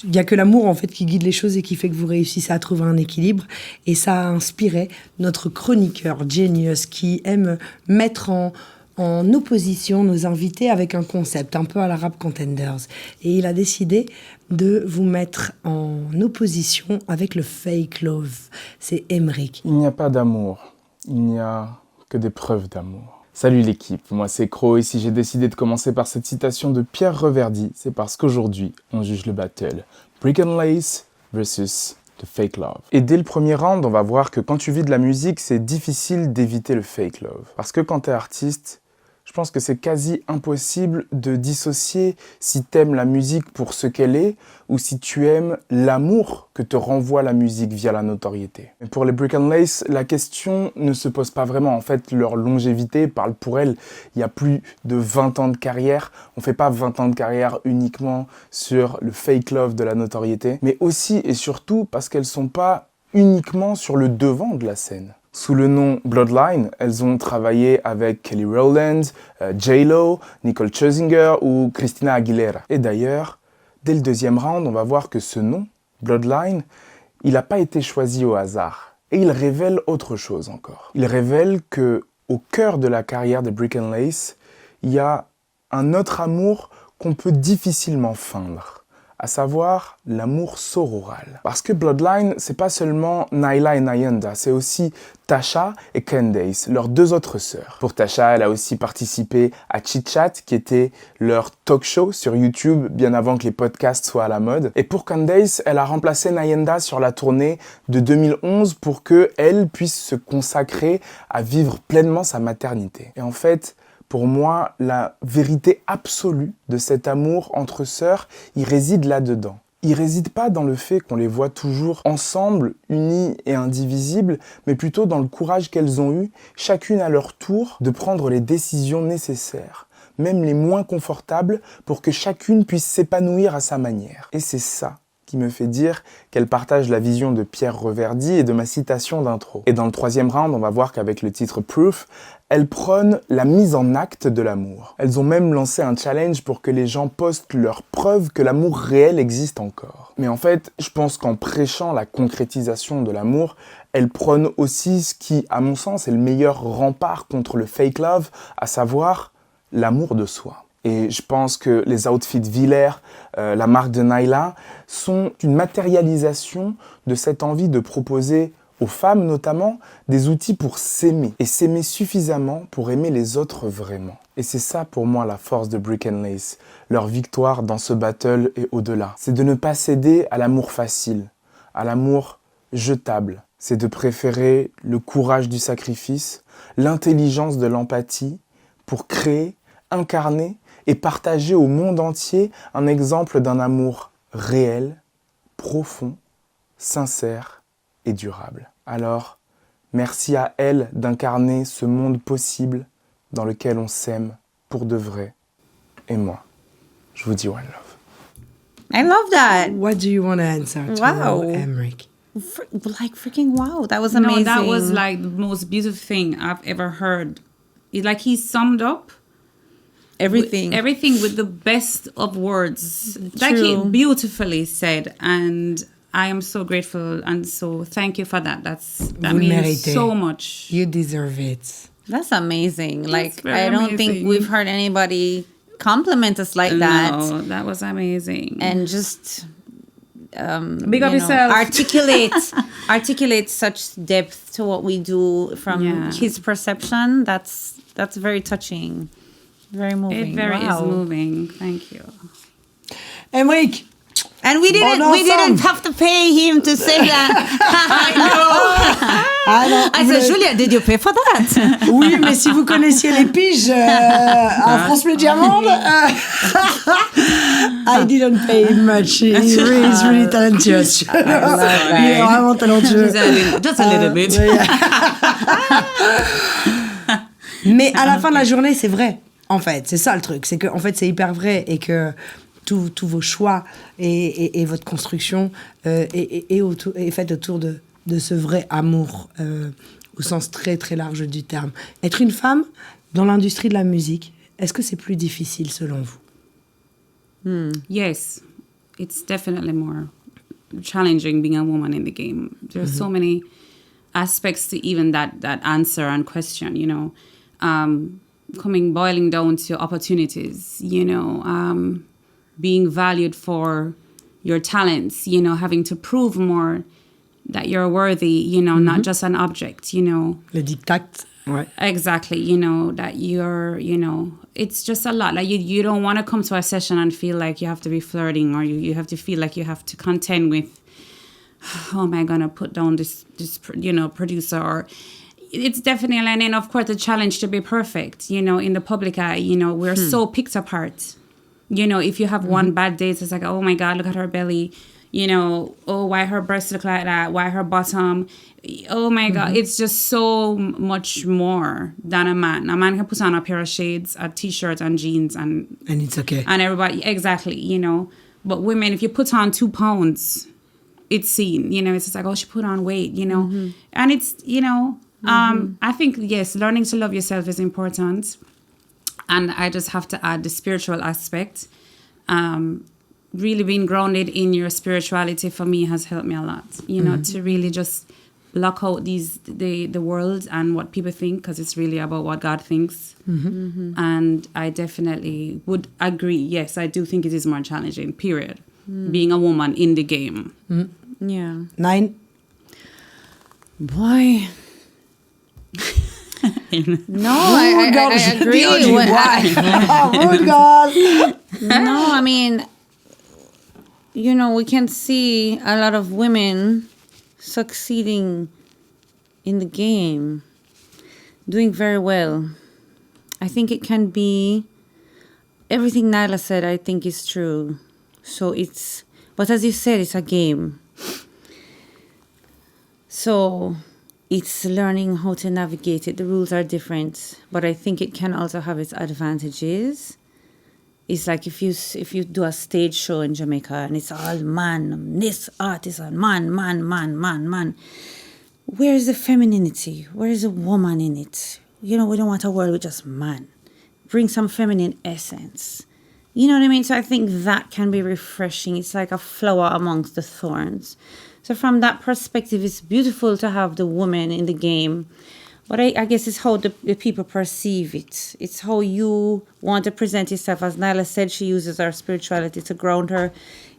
il n'y a que l'amour, en fait, qui guide les choses et qui fait que vous réussissez à trouver un équilibre. Et ça a inspiré notre chroniqueur Genius qui aime mettre en opposition nos invités avec un concept, un peu à la Rap Contenders. Et il a décidé de vous mettre en opposition avec le fake love. C'est Emric. Il n'y a pas d'amour. Il n'y a que des preuves d'amour. Salut l'équipe, moi c'est Cro et si j'ai décidé de commencer par cette citation de Pierre Reverdy, c'est parce qu'aujourd'hui on juge le battle Brick and Lace versus the fake love. Et dès le premier round, on va voir que quand tu vis de la musique, c'est difficile d'éviter le fake love. Parce que quand t'es artiste, je pense que c'est quasi impossible de dissocier si t'aimes la musique pour ce qu'elle est ou si tu aimes l'amour que te renvoie la musique via la notoriété. Et pour les Brick and Lace, la question ne se pose pas vraiment. En fait, leur longévité parle pour elles. Il y a plus de 20 ans de carrière. On fait pas 20 ans de carrière uniquement sur le fake love de la notoriété, mais aussi et surtout parce qu'elles sont pas uniquement sur le devant de la scène. Sous le nom Bloodline, elles ont travaillé avec Kelly Rowland, J-Lo, Nicole Scherzinger ou Christina Aguilera. Et d'ailleurs, dès le deuxième round, on va voir que ce nom, Bloodline, il n'a pas été choisi au hasard. Et il révèle autre chose encore. Il révèle que au cœur de la carrière des Brick and Lace, il y a un autre amour qu'on peut difficilement feindre. À savoir l'amour sororal. Parce que Bloodline, c'est pas seulement Nyla et Nyanda, c'est aussi Tasha et Candace, leurs deux autres sœurs. Pour Tasha, elle a aussi participé à Chit Chat, qui était leur talk show sur YouTube, bien avant que les podcasts soient à la mode. Et pour Candace, elle a remplacé Nyanda sur la tournée de 2011 pour qu'elle puisse se consacrer à vivre pleinement sa maternité. Et en fait, pour moi, la vérité absolue de cet amour entre sœurs, il réside là-dedans. Il réside pas dans le fait qu'on les voit toujours ensemble, unis et indivisibles, mais plutôt dans le courage qu'elles ont eu, chacune à leur tour, de prendre les décisions nécessaires, même les moins confortables, pour que chacune puisse s'épanouir à sa manière. Et c'est ça qui me fait dire qu'elle partage la vision de Pierre Reverdy et de ma citation d'intro. Et dans le troisième round, on va voir qu'avec le titre Proof, elles prônent la mise en acte de l'amour. Elles ont même lancé un challenge pour que les gens postent leurs preuves que l'amour réel existe encore. Mais en fait, je pense qu'en prêchant la concrétisation de l'amour, elles prônent aussi ce qui, à mon sens, est le meilleur rempart contre le fake love, à savoir l'amour de soi. Et je pense que les outfits Villers, la marque de Nyla, sont une matérialisation de cette envie de proposer aux femmes notamment des outils pour s'aimer et s'aimer suffisamment pour aimer les autres vraiment. Et c'est ça pour moi la force de Brick and Lace, leur victoire dans ce battle et au-delà. C'est de ne pas céder à l'amour facile, à l'amour jetable. C'est de préférer le courage du sacrifice, l'intelligence de l'empathie pour créer, incarner et partager au monde entier un exemple d'un amour réel, profond, sincère et durable. Alors, merci à elle d'incarner ce monde possible dans lequel on s'aime pour de vrai. Et moi, je vous dis one love. I love that. What do you want to answer to Emric? Like freaking wow, that was amazing. No, that was like the most beautiful thing I've ever heard. It's like he summed up everything with the best of words. Like it beautifully said, and I am so grateful, and so thank you for that. That means so much. You deserve it. That's amazing. Like, I don't think we've heard anybody compliment us like that. No, that was amazing. And just big up yourself. Articulate such depth to what we do from his perception. That's very touching, very moving. It is moving. Thank you. Emric. And we didn't have to pay him to say that. I said, Julia, did you pay for that? Oui, mais si vous connaissiez les piges à France Média Monde, I didn't pay him much. He's really talentuous. Il est vraiment talentueux. Just a little bit. Mais à la fin de la journée, c'est vrai. En fait, c'est ça le truc. C'est que, en fait, c'est hyper vrai et que tous vos choix et votre construction est faite autour de ce vrai amour au sens très très large du terme. Être une femme dans l'industrie de la musique, est-ce que c'est plus difficile selon vous? Yes, it's definitely more challenging being a woman in the game. There's so many aspects to even that answer and question, you know, boiling down to opportunities, you know, being valued for your talents, you know, having to prove more that you're worthy, you know, not just an object, you know. Le diktat. Ouais. Exactly, you know, that you're, you know, it's just a lot. Like you don't want to come to a session and feel like you have to be flirting, or you have to feel like you have to contend with, how am I going to put down this, you know, producer, or it's definitely, and then of course the challenge to be perfect, you know, in the public eye, you know, we're so picked apart. You know, if you have one bad day, it's like, oh my God, look at her belly. You know, oh, why her breasts look like that? Why her bottom? Oh my God, it's just so much more than a man. A man can put on a pair of shades, a t-shirt and jeans and it's okay. And everybody, exactly, you know. But women, if you put on 2 pounds, it's seen, you know, it's just like, oh, she put on weight, you know. And it's, you know, I think, yes, learning to love yourself is important. And I just have to add the spiritual aspect. Really being grounded in your spirituality for me has helped me a lot. You know, to really just block out the world and what people think, because it's really about what God thinks. And I definitely would agree. Yes, I do think it is more challenging, period. Being a woman in the game. Yeah. 9. Boy. No, I agree. No, I mean, you know, we can see a lot of women succeeding in the game, doing very well. I think it can be, everything Nyla said, I think is true. So but as you said, it's a game. So it's learning how to navigate it. The rules are different, but I think it can also have its advantages. It's like if you do a stage show in Jamaica and it's all man, this artist, and man. Where is the femininity? Where is the woman in it? You know, we don't want a world with just man. Bring some feminine essence. You know what I mean? So I think that can be refreshing. It's like a flower amongst the thorns. So from that perspective, it's beautiful to have the woman in the game. But I guess it's how the people perceive it. It's how you want to present yourself. As Nyla said, she uses her spirituality to ground her.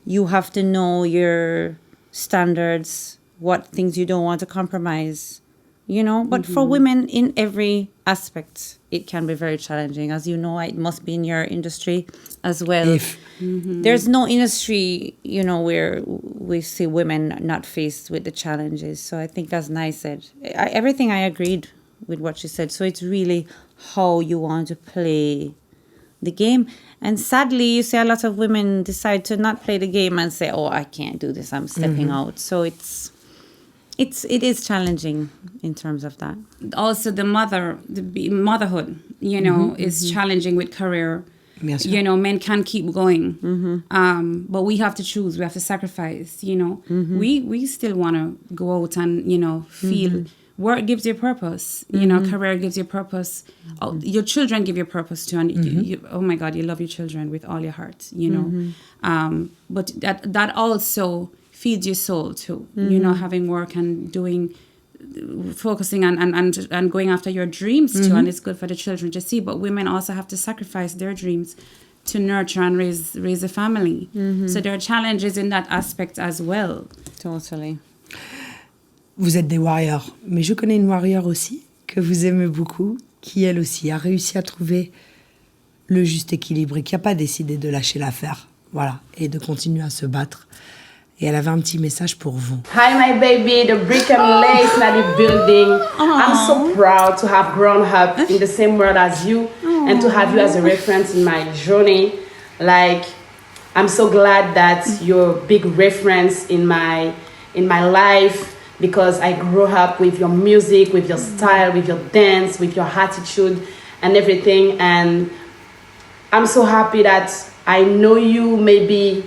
You have to know your standards, what things you don't want to compromise, you know. But for women in every aspect, it can be very challenging. As you know, it must be in your industry as well. There's no industry, you know, where we see women not faced with the challenges. So I think, as Nai said, everything I agreed with what she said. So it's really how you want to play the game. And sadly, you see a lot of women decide to not play the game and say, oh, I can't do this, I'm stepping out. So it is challenging in terms of that. Also, the motherhood, you know, is challenging with career. You know, men can keep going, but we have to choose. We have to sacrifice. You know, we still want to go out and, you know, feel work gives you purpose. You know, career gives you purpose. Oh, your children give you purpose too. And oh my God, you love your children with all your heart, you know. But that also feeds your soul too. You know, having work and focusing and going after your dreams too. And it's good for the children to see. But women also have to sacrifice their dreams to nurture and raise a family. So there are challenges in that aspect as well. Totally. Vous êtes des warriors, mais je connais une warrior aussi, que vous aimez beaucoup, qui elle aussi a réussi à trouver le juste équilibre et qui n'a pas décidé de lâcher l'affaire, voilà, et de continuer à se battre. Et elle avait un petit message pour vous. Hi my baby, the brick and lace in the building. I'm so proud to have grown up in the same world as you and to have you as a reference in my journey. Like, I'm so glad that you're a big reference in my life. Because I grew up with your music, with your style, with your dance, with your attitude and everything. And I'm so happy that I know you maybe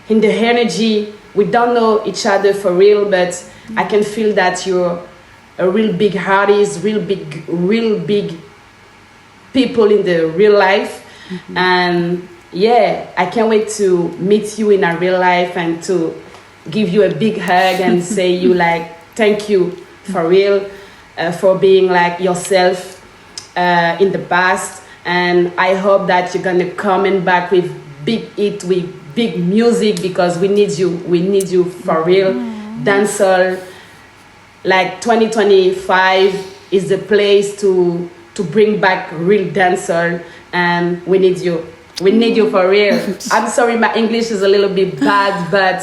in the energy. We don't know each other for real, but I can feel that you're a real big artist, real big people in the real life. And yeah, I can't wait to meet you in a real life and to give you a big hug and say you like thank you for real for being like yourself in the past, and I hope that you're gonna coming back with big hit, with big music, because we need you for real. Dancehall, like 2025 is the place to bring back real dancehall, and we need you. We need you for real. I'm sorry, my English is a little bit bad, but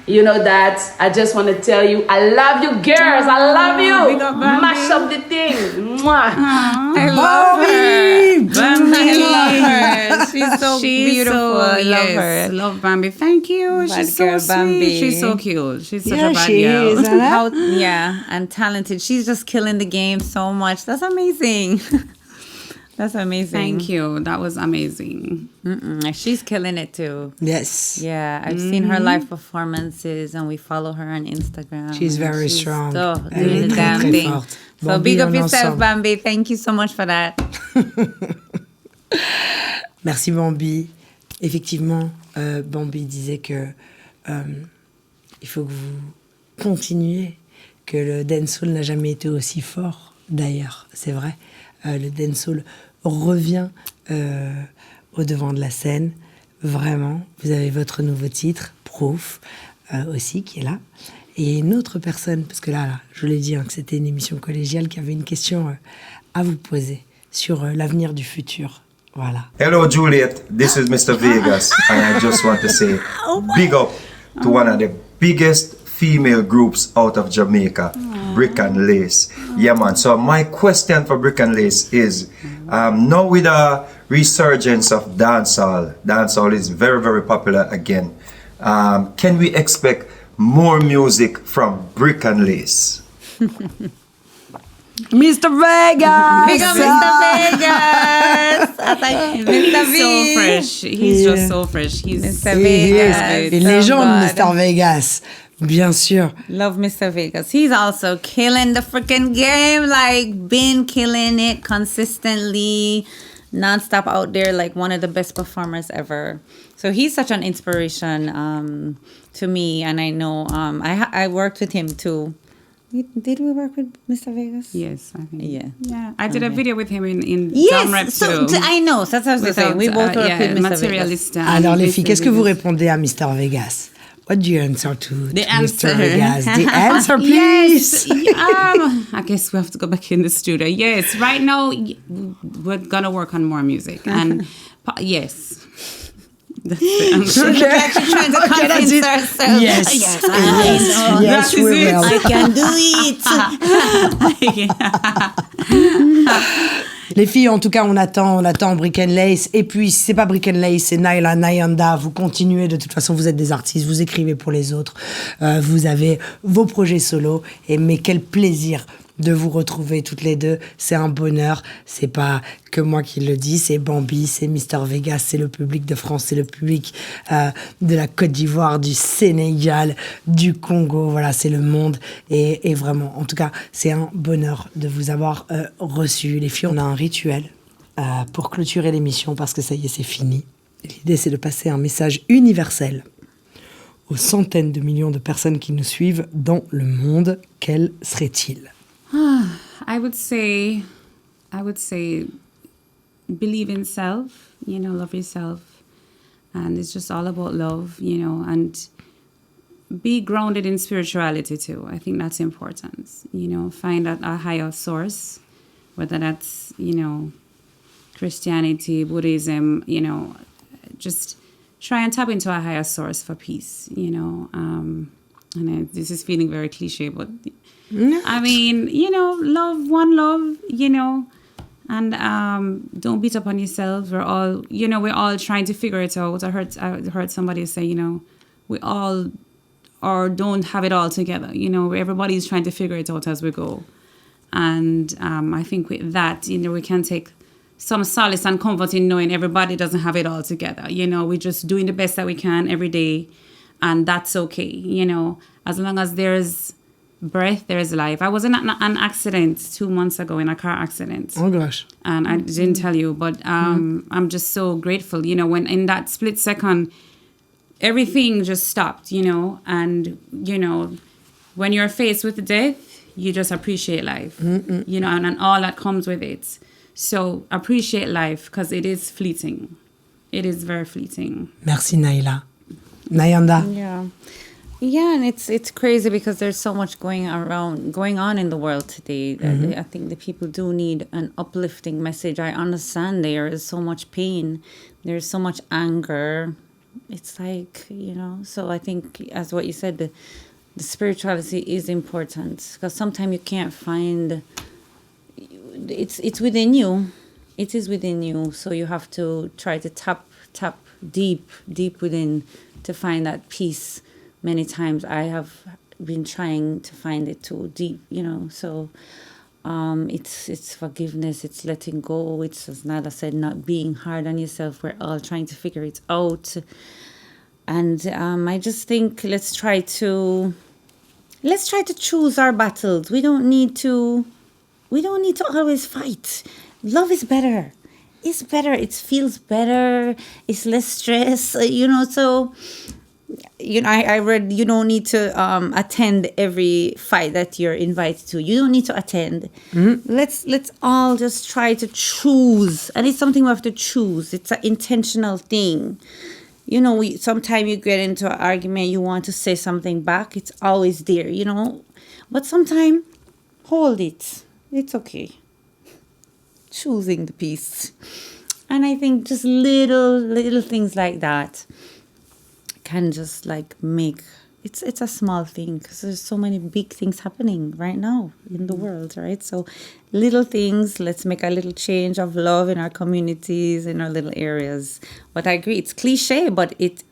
you know that. I just want to tell you, I love you, girls. I love you. Mash up the thing. Mwah. I love her. Bamby. I love her. She's so beautiful. I love her. Love Bamby. Thank you. Bad She's so girl, sweet. Bamby. She's so cute. She's such Yeah, a bad she girl. is. And talented. She's just killing the game so much. That's amazing. That's amazing. Thank you. That was amazing. She's killing it too. Yes. Yeah, I've seen her live performances and we follow her on Instagram. She's very strong. So, Elle doing est the très, damn très thing. forte. So Bamby, big up on yourself, ensemble. Bambi. Thank you so much for that. Merci Bambi. Effectivement, Bambi disait que il faut que vous continuiez, que le dancehall n'a jamais été aussi fort. D'ailleurs, c'est vrai. Le dancehall revient au devant de la scène. Vraiment, vous avez votre nouveau titre, Proof, aussi, qui est là. Et une autre personne, parce que là je l'ai dit, que c'était une émission collégiale, qui avait une question à vous poser sur l'avenir du futur. Voilà. Hello, Juliet. This is Mr. Vegas, and I just want to say big up to one of the biggest female groups out of Jamaica, Brick and Lace. Yeah, man. So my question for Brick and Lace is, now with a resurgence of dancehall is very, very popular again. Can we expect more music from Brick and Lace? Mr. Vegas! Big up Mr. Vegas! Mr. He's so fresh. He's just so fresh. He's Mr. Vegas. Une légende, Mr. Vegas. Bien sûr. Love Mr. Vegas. He's also killing the freaking game. Like, been killing it consistently, nonstop out there. Like, one of the best performers ever. So he's such an inspiration to me. And I know I worked with him too. Did we work with Mr. Vegas? Yes, I think. Yeah. I did a video with him in Yes, Rap so too. I know. That's what I was saying. We both worked with Mr. Vegas. Materialist. Alors les filles, qu'est-ce que vous répondez à Mr. Vegas? What do you answer to answer. Mr. Vegas? The answer, please. Yes. I guess we have to go back in the studio. Yes, right now we're gonna work on more music, and yes. That's the answer. She's actually trying to convince herself. Yes. Yes, we will. I can do it. Les filles, en tout cas, on attend Brick and Lace. Et puis, si c'est pas Brick and Lace, c'est Naila, Nyanda. Vous continuez, de toute façon, vous êtes des artistes, vous écrivez pour les autres. Vous avez vos projets solo. Mais quel plaisir de vous retrouver toutes les deux. C'est un bonheur. C'est pas que moi qui le dis, c'est Bamby, c'est Mr Vegas, c'est le public de France, c'est le public de la Côte d'Ivoire, du Sénégal, du Congo. Voilà, c'est le monde. Et vraiment, en tout cas, c'est un bonheur de vous avoir reçus. Les filles, on a un rituel pour clôturer l'émission parce que ça y est, c'est fini. L'idée, c'est de passer un message universel aux centaines de millions de personnes qui nous suivent dans le monde. Quel serait-il? I would say believe in self, love yourself. And it's just all about love, and be grounded in spirituality too. I think that's important. Find a higher source, whether that's, Christianity, Buddhism, just try and tap into a higher source for peace, and this is feeling very cliche, but I mean, love, one love, and don't beat up on yourself. We're all trying to figure it out. I heard somebody say, we all or don't have it all together. Everybody's trying to figure it out as we go. And I think with that, we can take some solace and comfort in knowing everybody doesn't have it all together. We're just doing the best that we can every day, and that's okay. As long as there's breath, there's life. I was in an accident 2 months ago, in a car accident. Oh gosh. And I didn't tell you, but I'm just so grateful, when in that split second, everything just stopped, and, when you're faced with death, you just appreciate life, and all that comes with it. So appreciate life because it is fleeting. It is very fleeting. Merci Naila. Nayanda. Yeah, and it's crazy because there's so much going on in the world today. I think the people do need an uplifting message. I understand there is so much pain. There's so much anger. It's like, so I think, as what you said, the spirituality is important because sometimes you can't find... It's within you. It is within you. So you have to try to tap deep within to find that peace. Many times I have been trying to find it too deep, So it's forgiveness. It's letting go. It's, as Nala said, not being hard on yourself. We're all trying to figure it out. And I just think let's try to choose our battles. We don't need to always fight. Love is better. It's better. It feels better. It's less stress, So, I read you don't need to attend every fight that you're invited to. You don't need to attend. Let's all just try to choose. And it's something we have to choose. It's an intentional thing. Sometimes you get into an argument, you want to say something back. It's always there, But sometimes, hold it. It's okay. Choosing the peace. And I think just little things like that can just make... It's a small thing because there's so many big things happening right now in the world, right? So little things, let's make a little change of love in our communities, in our little areas. But I agree, it's cliche, but it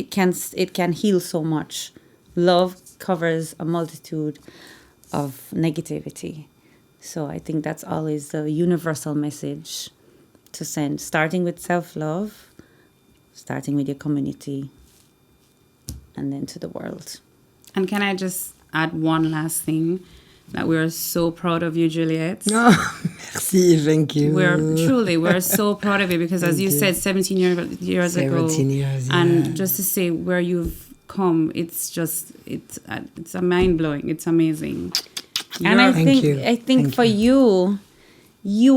can heal so much. Love covers a multitude of negativity. So I think that's always the universal message to send, starting with self-love, starting with your community, and then to the world. And can I just add one last thing? That we're so proud of you, Juliette. Oh, merci, thank you. We're so proud of you because, as you said, 17 years ago. 17 years, yeah. And just to say where you've come, it's a mind-blowing. It's amazing. And I think for you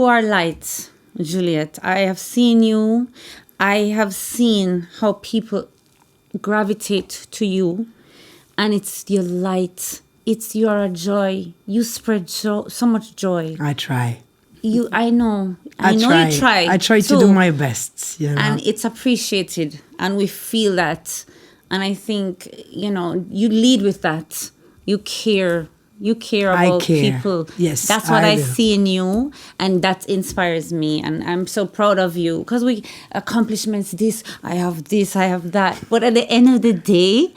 are light, Juliette. I have seen you. I have seen how people gravitate to you, and it's your light. It's your joy. You spread so much joy. I try. I know you try. I try to do my best. And it's appreciated, and we feel that. And I think you lead with that. You care. You care about people. Yes, that's what I see in you, and that inspires me. And I'm so proud of you because accomplishments. I have that. But at the end of the day,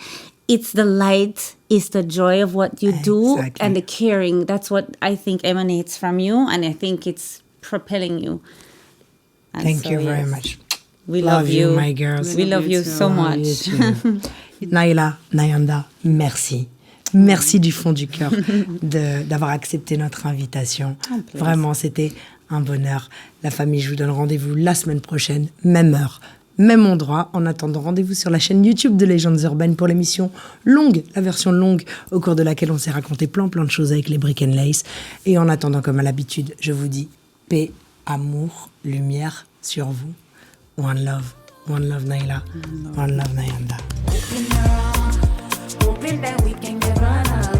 it's the light, it's the joy of what you do, and the caring. That's what I think emanates from you, and I think it's propelling you. And Thank you very much. We love you, my girls. We love you so much. Naila, Nayanda, merci. Merci du fond du cœur d'avoir accepté notre invitation. Vraiment, c'était un bonheur. La famille, je vous donne rendez-vous la semaine prochaine, même heure, même endroit. En attendant, rendez-vous sur la chaîne YouTube de Légendes Urbaines pour l'émission longue, la version longue, au cours de laquelle on s'est raconté plein de choses avec les Brick and Lace. Et en attendant, comme à l'habitude, je vous dis paix, amour, lumière sur vous. One love Naila, one love Nayanda. Hoping that we can get right.